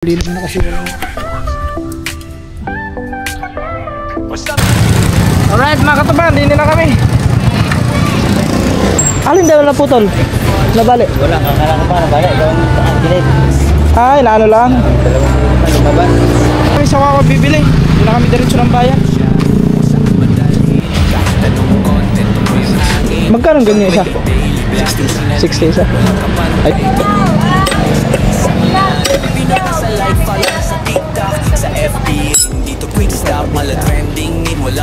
Linis na kasi wala. Alright mga katuban, hindi na kami. Alin daw na putol? Nabali? Wala, kakala ko pa nabali. Doon sa gilid. Ay, naano lang. Lumabas. Kami sa wako bibili. Hindi na kami diretso ng bayan. Magkano ganyan isa? 60 isa. Ay.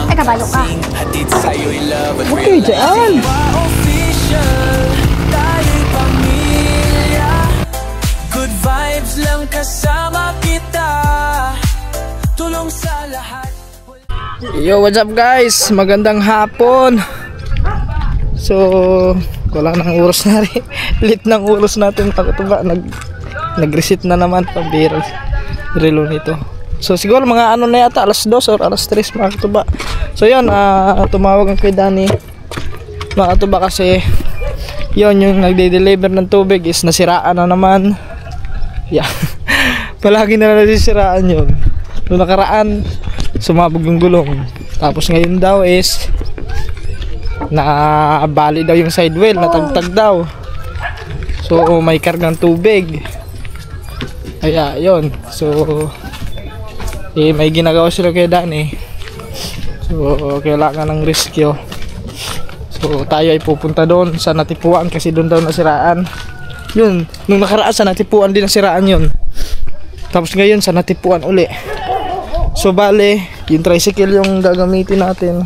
Ay, kabalo ka. Okay, dyan. Good vibes lang kasama kita. Tulong sa lahat. Yo, what's up guys? Magandang hapon. So, wala nang oras na rin. Lit ng oras natin pagkatuba. Nag-reset na naman pambira relo nito. So siguro mga ano na yata alas 2 or alas 3 mga katuba. So yun, tumawag ang kay Danny mga katuba kasi yun yung nagde-deliver ng tubig is nasiraan na naman. Yeah. Palagi na nasisiraan yun. Noong nakaraan sumabog yung gulong. Tapos ngayon daw is nabali daw yung side wheel, natagtag daw. So may kargang tubig. Kaya yun. So may ginagawa sila kay Danny. So kailangan ng rescue. So tayo ay pupunta doon sa natipuan kasi doon daw nasiraan. Yun, nung nakaraan sa natipuan din nasiraan yun. Tapos ngayon sa natipuan uli. So bale, yung tricycle yung gagamitin natin.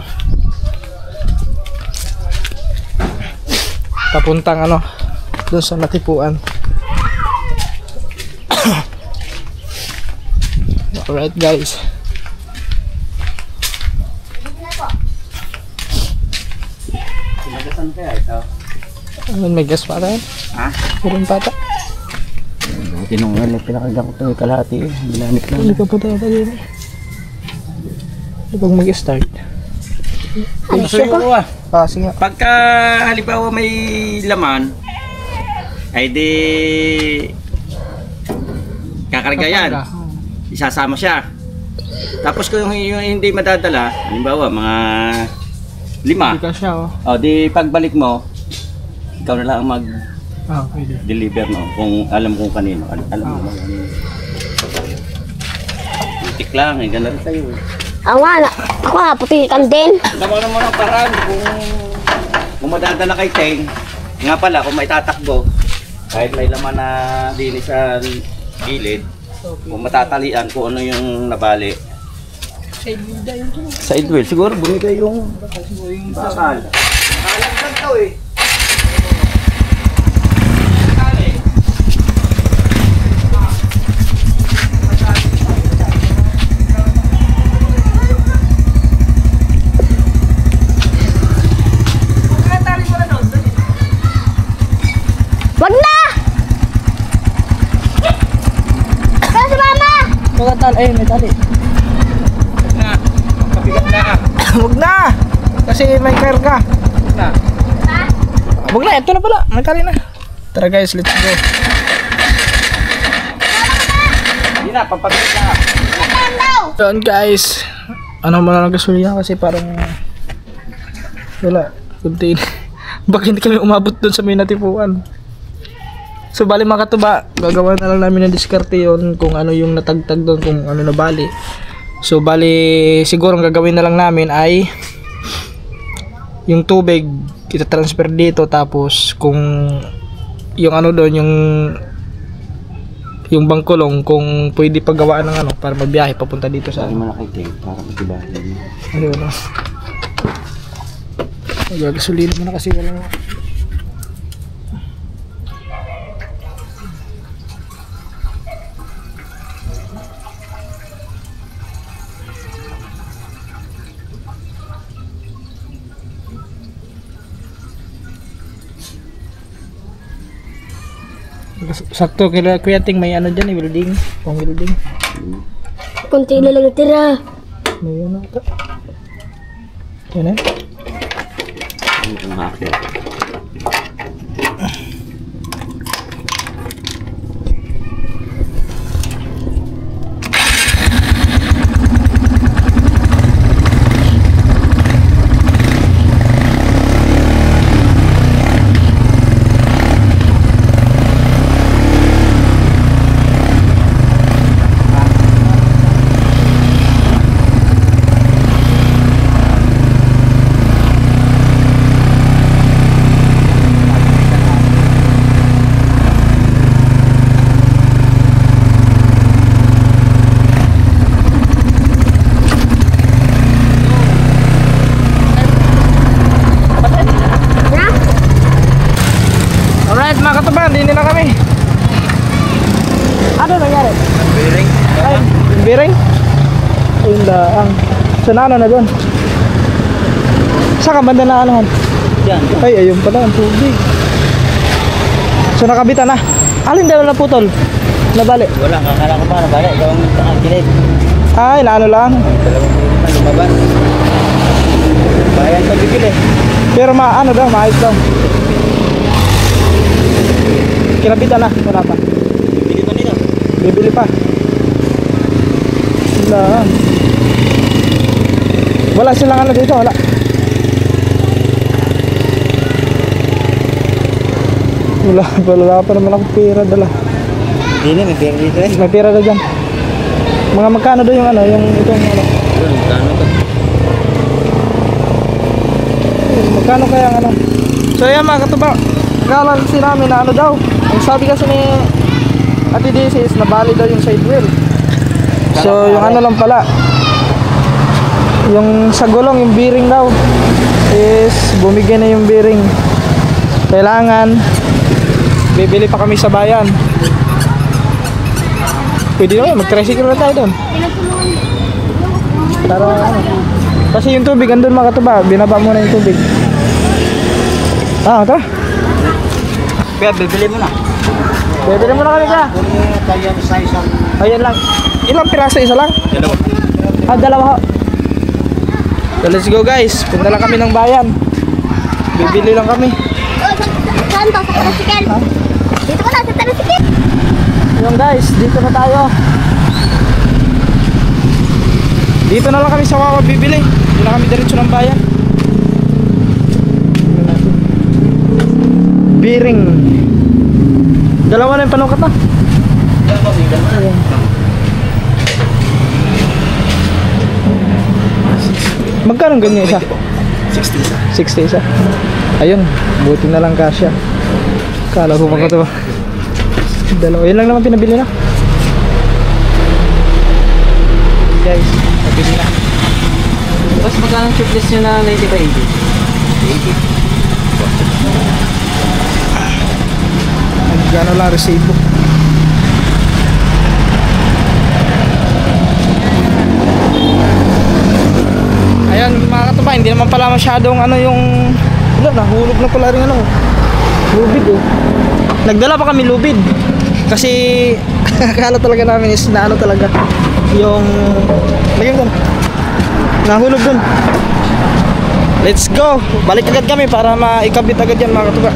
Papuntang ano, doon sa natipuan. Alright guys. Magasan kaya ito? May gas pa rin? Ha? Meron pa ata? Tinungan na pinakagam ko ito kalahati eh. Ginamit lang. Hindi ka pa ata din. Pag mag-start. Ay, sige ko ah. Sige. Pagka halimbawa may laman, ay di kakarga yan. Isasama siya. Tapos kung yung hindi madadala, halimbawa mga 5. Hindi ka siya oh. O di pagbalik mo, ikaw na lang mag Pwede. deliver no kung alam kung kanino. Alam mo naman. Itik lang, ganun rin sa'yo. Ako ha, puti kan din. Alam mo naman ang paraan kung madadala kay Teng. Nga pala, kung may tatakbo, kahit may laman na dinis sa gilid, kung matatalian kung ano yung nabali. Side wheel, siguro bumigay yung bakal. Alam lang to eh. Wag na! Kaya si mama! Magandang ayun, may tali. Na, kapigat na ka. Huwag na! Kasi may karga. Na. Huwag na, ito na pala. May tali na. Tara guys, let's go. Hindi na, pampabigat na ka. So guys, ano mo na lang gasolina kasi parang wala, kunti. Baka hindi kami umabot doon sa may natipuan. So bali mga katuba, gagawa na lang namin ng diskarte yun kung ano yung natagtag doon, kung ano na bali. So bali siguro ang gagawin na lang namin ay yung tubig kita transfer dito, tapos kung yung ano doon, yung bangkulong kung pwede paggawaan ng ano para magbiyahe papunta dito sa Sabi mo na kay Teng, para matibahin. ano na. Gasolina mo na kasi wala. Sakto kaya Kuya Ting may ano dyan, welding, pang welding. Kunti na lang natira. May ano ito. Yan eh. Ang hakil. Ayun lang. So na ano na doon? Saan ka banda na anuhan? Yan. Ay, ayun pala ang tubig. So nakabitan na. Alin daw na putol? Nabali. Wala, kakala ko pa na bala. Ikaw ang kakagilid. Ay, naano lang. Dalawang na lumabas. Bayan sa bibili. Pero ano daw, maayos daw. Kinabitan na, wala pa. Bibili pa nito. Bibili pa. Wala. Wala silang ano dito, wala. Wala pa naman ako pera dala. Hindi, may pera dito eh. May pera na dyan. Mga magkano doon yung ano, yung itong ano. Doon, magkano to? Magkano kaya ang ano? So yan mga katuba, akala kasi namin na ano daw. Ang sabi kasi ni Ate Daisy is nabali daw yung side wheel. So yung ano lang pala, yung sa gulong, yung bearing daw is bumigay na yung bearing. Kailangan bibili pa kami sa bayan. Pwede naman, mag-tricycle na tayo doon. Para ano, kasi yung tubig andun mga katuba, binaba muna yung tubig. Tara. Kaya bibili mo na. Bibili mo na kami ka. Kaya sa isang... Ayan lang. Ilang piraso? Isa lang? Dalawa. Dalawa ho. So let's go guys. Punta lang kami ng bayan. Bibili lang kami. Saan to? Sa tricycle? Dito ko na sa tricycle. Ayun guys, dito na tayo. Dito na lang kami sa Wawa bibili. Hindi na kami diretso ng bayan. Bearing. Dalawa na yung panukat na. Ayan. Magkano ganyan isa? 60 isa. Ayun, buti na lang kasya. Kala ko mga ito. Dalawa, yun lang naman pinabili na. Guys, nabili na. Mas magkano ang checklist nyo na 90 by 80? 80. Gano'n lang resibo. Ayan mga katuba, hindi naman pala masyadong ano yung nahulog na pala rin ano lubid eh. Nagdala pa kami lubid kasi akala talaga namin is na ano talaga yung lagyan doon, nahulog doon. Let's go, balik agad kami para maikabit agad yan mga katuba.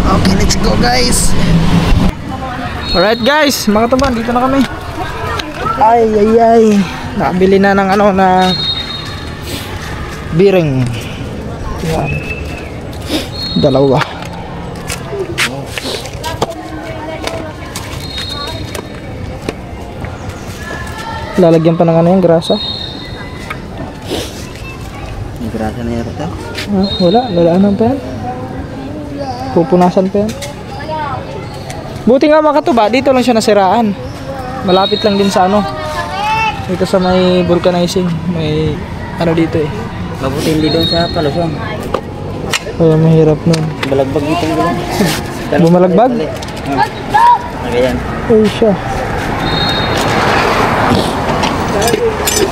Okay, let's go guys. Alright guys, mga katuba, dito na kami. Ay nakabili na ng ano na bearing. Yan. Dalawa. Lalagyan pa ng ano yung grasa. May grasa na yata. Wala, lalaanan pa yan. Pupunasan pa yan. Buti nga mga katuba, dito lang siya nasiraan. Malapit lang din sa ano. Dito sa may vulcanizing. May ano dito eh. Mabuti hindi doon sa Palusong. Kaya mahirap nun. Balagbag dito yung gulong. Bumalagbag? Ayan. Ay siya.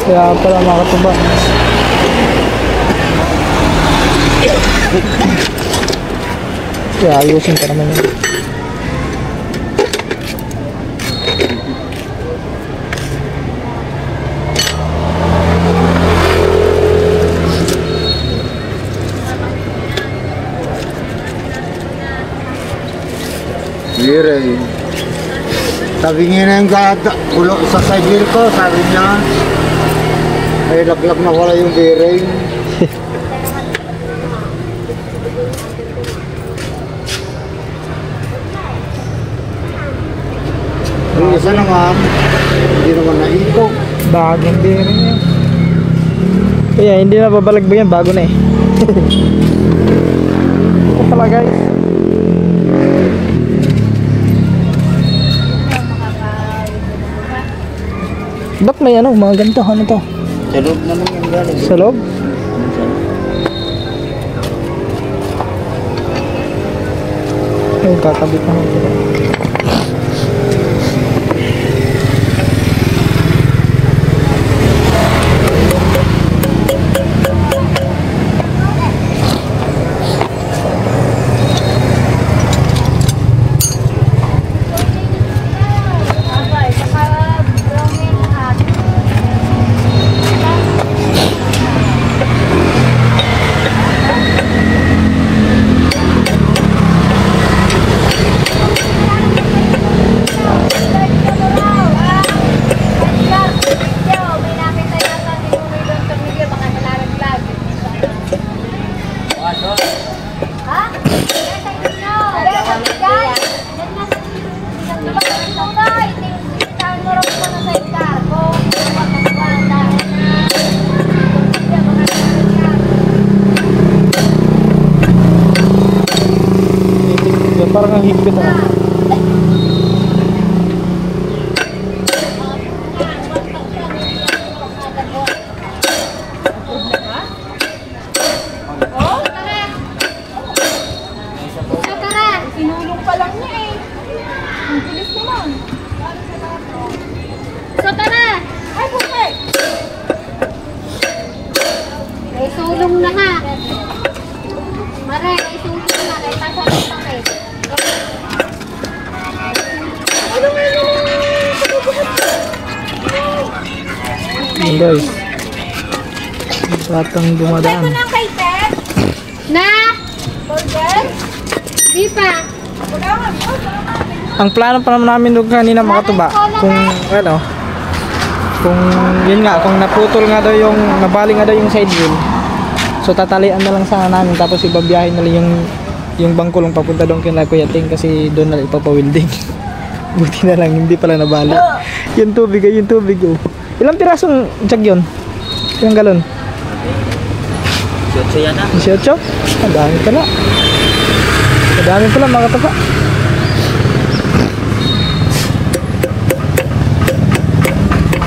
Kaya pala mga katuba. Kaya ayusin ka naman yun. Bearing. Sabi niya na yung ulo sa side wheel ko, sabi niya, ay laglag na wala yung bearing. Yung isa naman, hindi naman naikog. Bagong bearing yan. Kaya hindi na babalagbag yan, bago na eh. Ito pala guys. Ba't may ano, mga ganito, ano to? Sa loob naman yung galing. Sa loob? Ayun, kakabit na ito. higpit ah. Sinulong pa lang niya eh. Ang bilis naman. So tara! Ay, puti! May sulong na ha. Mare, may sulong na. May tasalang takit. Ano nga yun? Ayan guys. Batang dumadaan. Kay Ted? Na? Burger? Di pa. Ang plano pa naman namin doon kanina makatuba kung ano, kung yun nga, kung naputol nga daw yung, nabali nga daw yung side wheel, so tatalian na lang sana namin tapos ibabiyahin na lang yung bangkulong papunta doon kina Kuya Ting kasi doon na lang ipapawilding. Buti na lang hindi pala nabali yung tubig oh. Ilang pirasong jug yun? Ilang galon? 18 yan 18? Ang dami pala. Madami pala mga kataga.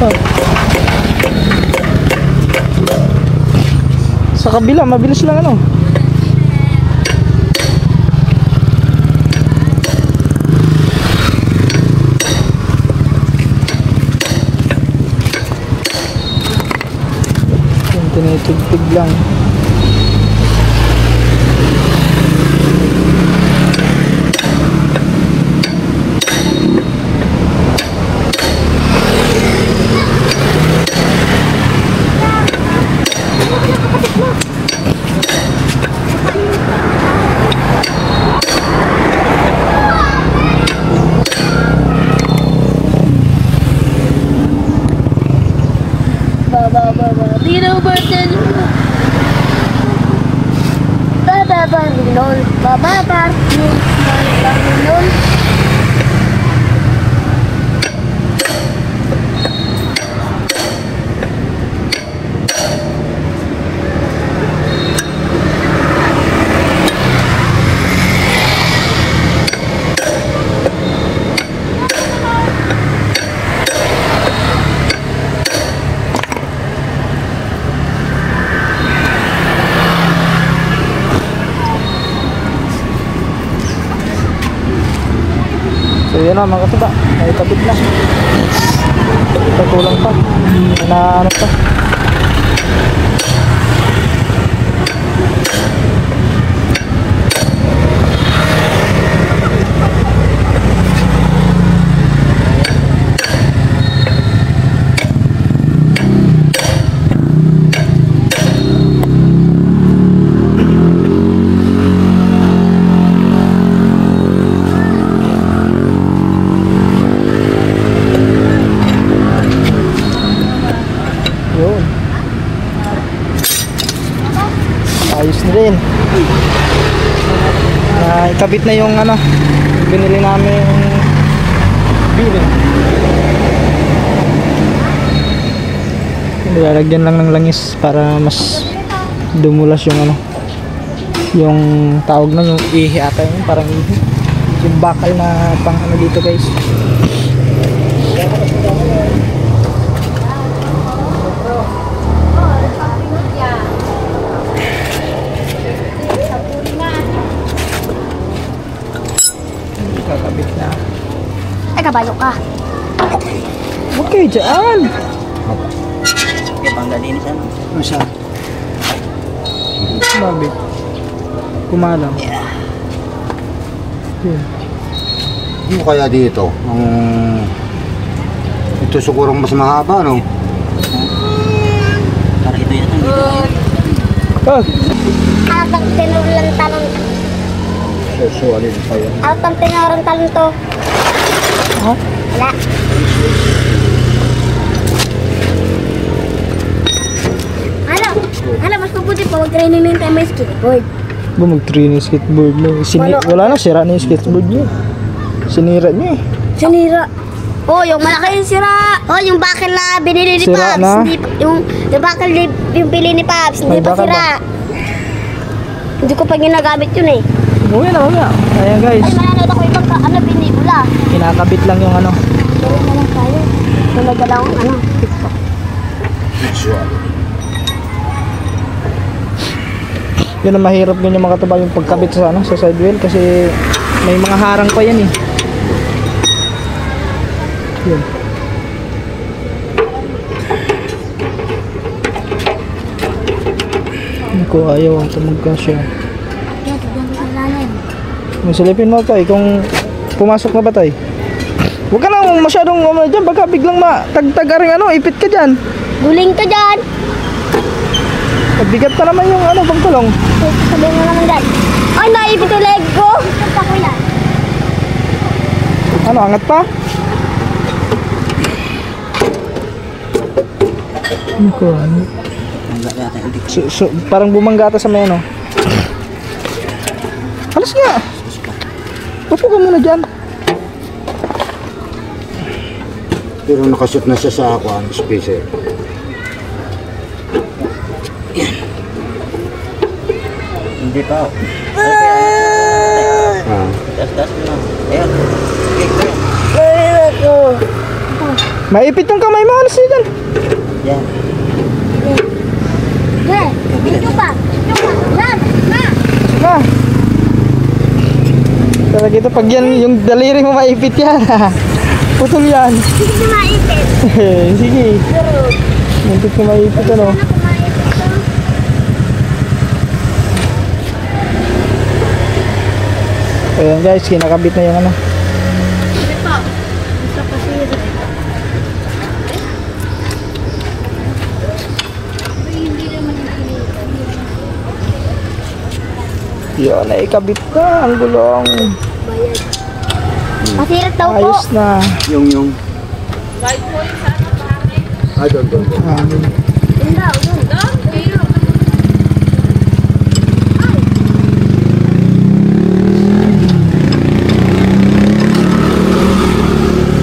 Oh. Sa kabila, mabilis lang ano. Yung tinitigtig lang. Dino Burton. Bababarilol. Bababarilol. So yun na mga katuba, may kabit na. Patulang pa. Na ano pa. Yun. Ayos na rin. Ikabit na yung ano, binili namin bilin. Nilalagyan lang ng langis para mas dumulas yung ano, yung tawag na yung ihi ata yun, parang ihi. Yung bakal na pang ano dito guys. Kakabit na. Ay, kabayo ka. Okay, dyan. Kaya pang galinis ano? Masa? Babit. Kumalang. Yun. Ano kaya dito? Ito siguro mas mahaba, no? Para ito yan dito. Oh! Atang tinurulan talon. So, alin pa yan? Atang tinurulan talon to. Ha? Wala. Hala, mas mabuti pa. Huwag training na yung time may skateboard. Ba mag-training skateboard na. Wala na, sira na yung skateboard niya. Sinira niya eh. Sinira. Oh, yung malaki yung sira. Oh, yung bakal na binili ni Sira Pops. na? Hindi, yung bakal yung bili ni Pops. Hindi May pa bakal sira. Hindi ko pa ginagamit yun eh. Umuwi na mamaya. Ayan guys, Ay, mananood ako ibang pelikula. kinakabit lang yung ano. Gawin na lang tayo. Talaga lang TikTok. Yun ang mahirap ganyan mga katuba, yung pagkabit sa ano, sa side wheel kasi may mga harang pa yan eh. Yun. Naku, ayaw ang tumagkasya. Yan, tignan ko sa lalim. Masilipin mo tayo kung pumasok na ba tayo. Huwag ka na masyadong dyan, baka biglang matagtag ka rin ano, ipit ka dyan. Guling ka dyan. Bigat pa naman yung ano, pagtulong. Sabihin mo naman dyan. Ay, naipit yung leg ko. Ipit ako yan. Ano, angat pa? Ano ko, ano? Parang bumanggata sa may ano. Alas nga. Upo ka muna dyan. Pero nakashoot na siya sa ako, spacer. Hindi pa. Ah. Das mo na. Ayan. Okay, Maipit yung kamay mo, alas nga dyan. yan. Ge, dito pa. Dito pa. Yan, na. Na. Talaga ito, pag yan, yung daliri mo maipit yan. Putol yan. Hindi maipit. Sige. Muntik ko maipit ano. Ano kung maipit ko? Ayan guys, kinakabit na yung ano. Ipit pa. Gusto ko siya. Hindi naman Yun, naikabit na ang gulong. bayad. Masirat daw po. Ayos na. Yung. Ah, doon. Yun daw, yun.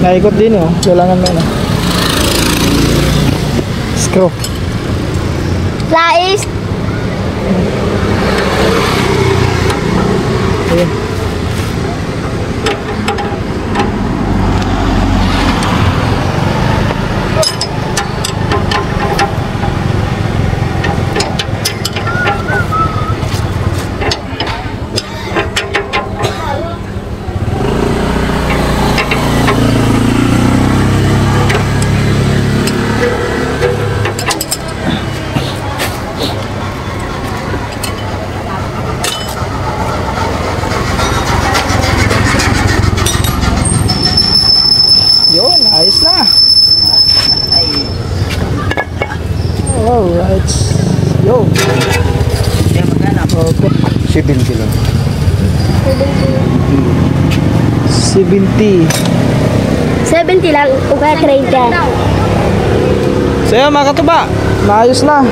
Naikot din oh. Kailangan mo na. Screw. Lais. Ayun. Yun, ayos na. Alright. Yo. Yan, magkano? Okay. 70 lang. 70. 70 lang. Uga 30. So yun mga katuba, maayos na.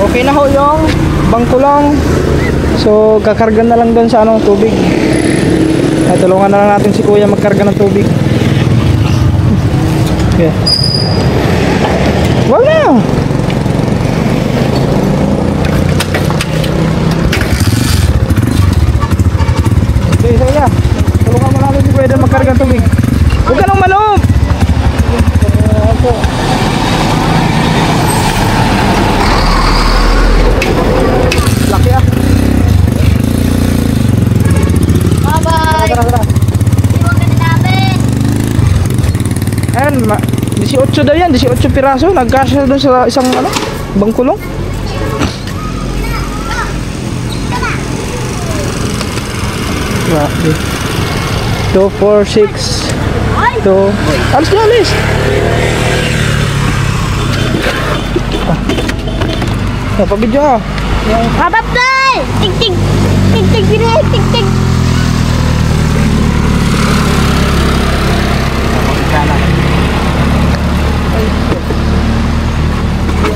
Okay na ho yung bangkulong. So kakarga na lang doon sa ano, tubig. Ay, tulungan na lang natin si kuya magkarga ng tubig. Okay. Wag na. Okay, kuya. Tulungan mo natin si kuya doon magkarga ng tubig. Huwag ka nang manoob. Laki ah. Bye-bye. Tara. Iwan ka na namin. Ayan, 18 daw yan, 18 piraso. Nagkasya doon sa isang ano, bangkulong. Grabe. 2, 4, 6, 2. Alis na, alis. Napabidyo ah. Kapaptay! Tig-tig! Tig-tig! Tig-tig!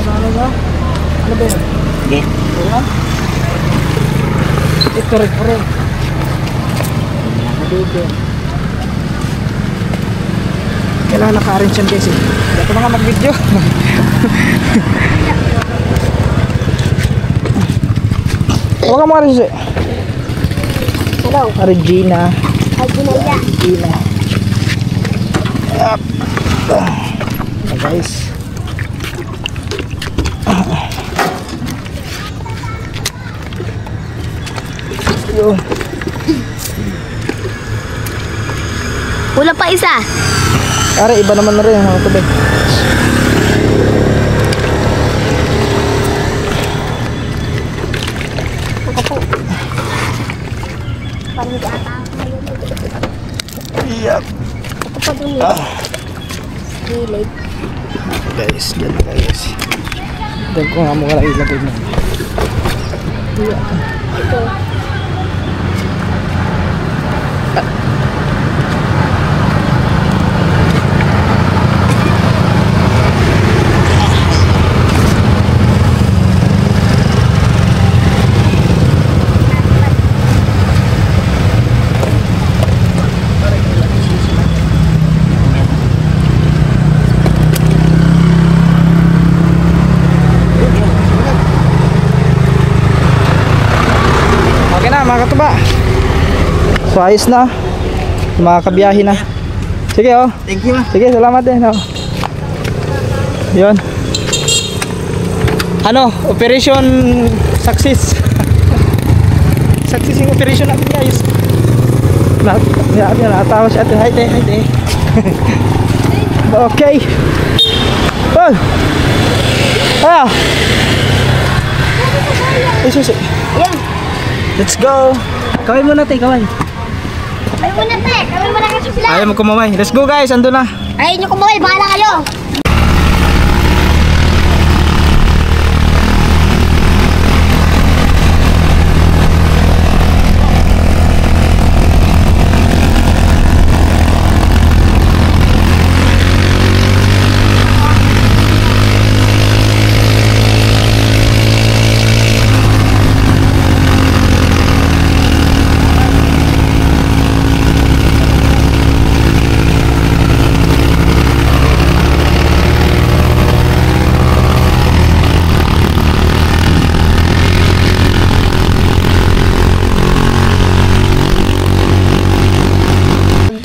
Ano ba yan? Okay. Ito rin po rin. Kailangan naka-arrange yan guys eh. Hindi ako nga mag-video. Huwag ka mga rin, Susi. Hello. Regina. Ginaya. Regina. Yup. Guys. Yo. Wala pa isa. Pare, iba naman na rin ang mga tubig. Ako po. Parang ata ako. Yup. Ako pa dun eh. Gilid. Guys, dyan na guys. Dyan ko nga muna ilagay mo. Ito. Okay na mga katuba. So ayos na. Makakabiyahe na. Sige oh. Thank you. Sige, salamat din. Oh. Yun. Ano, operation success. Success yung operation natin guys. Natawa si ate. Hi, te. Okay. Oh. Ah. Isusi. Ayan. Let's go. Kaway muna te, kaway. Ayaw mo na, te. Ayaw mo na kasi sila. Ayaw mo kumaway. Let's go guys, ando na. Ayaw nyo kumaway. Bahala kayo.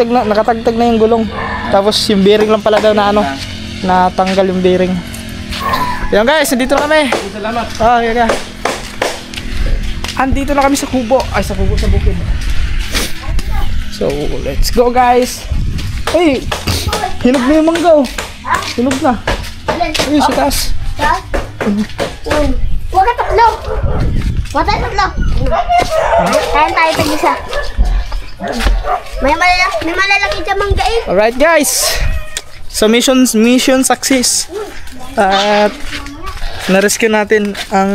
Nakatagtag na yung gulong. Tapos yung bearing lang pala daw na ano, natanggal yung bearing. Yan guys, nandito na kami. Salamat. Oh, yeah. Andito na kami sa kubo. Ay, sa kubo, sa bukid. So, let's go guys. Ay, hinog na yung mangga oh. Hinog na. Ay, sa taas. Huwag ka tatlo. Huwag tayo tatlo. Kain tayo tag-isa. May malalaki dyan mangga eh. Alright guys. So mission success. At na-rescue natin ang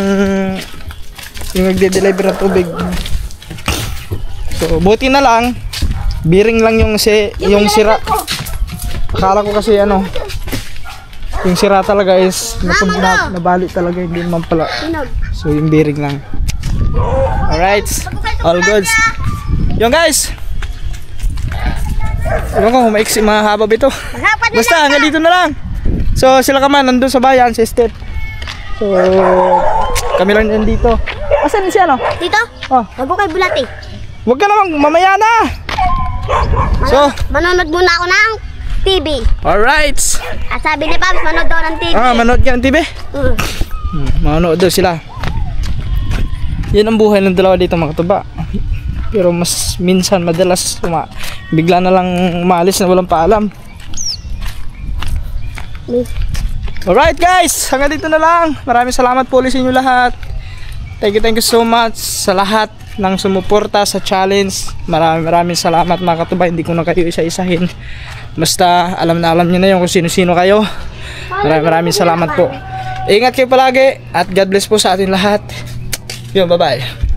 yung nagde-deliver ng tubig. So buti na lang bearing lang yung sira. Akala ko kasi ano yung sira talaga is nabali talaga, hindi naman pala. So yung bearing lang. Alright. All goods. Yung guys, ewan ko kung mahaba ba ito. Basta hanggang dito na lang. So sila kaman nandun sa bayan, sa estate. So kami lang yan dito. Asan siya no? Dito? Oh, Wag ko kay Bulati. wag ka namang mamaya na. So Manonood muna ako ng TV. alright. Sabi ni Pams, manood daw ng TV. Manood ka ng TV? Manood daw sila. Yan ang buhay ng dalawa dito mga katuba. Pero mas minsan madalas bigla na lang umaalis na walang paalam. Alright guys, hanggang dito na lang. Maraming salamat po ulit sa inyo lahat. Thank you so much sa lahat ng sumuporta sa challenge. Maraming salamat mga katuba. Hindi ko na kayo isa-isahin. Basta alam nyo na yun kung sino-sino kayo. Maraming salamat po. Ingat kayo palagi at God bless po sa atin lahat. Yun, bye bye.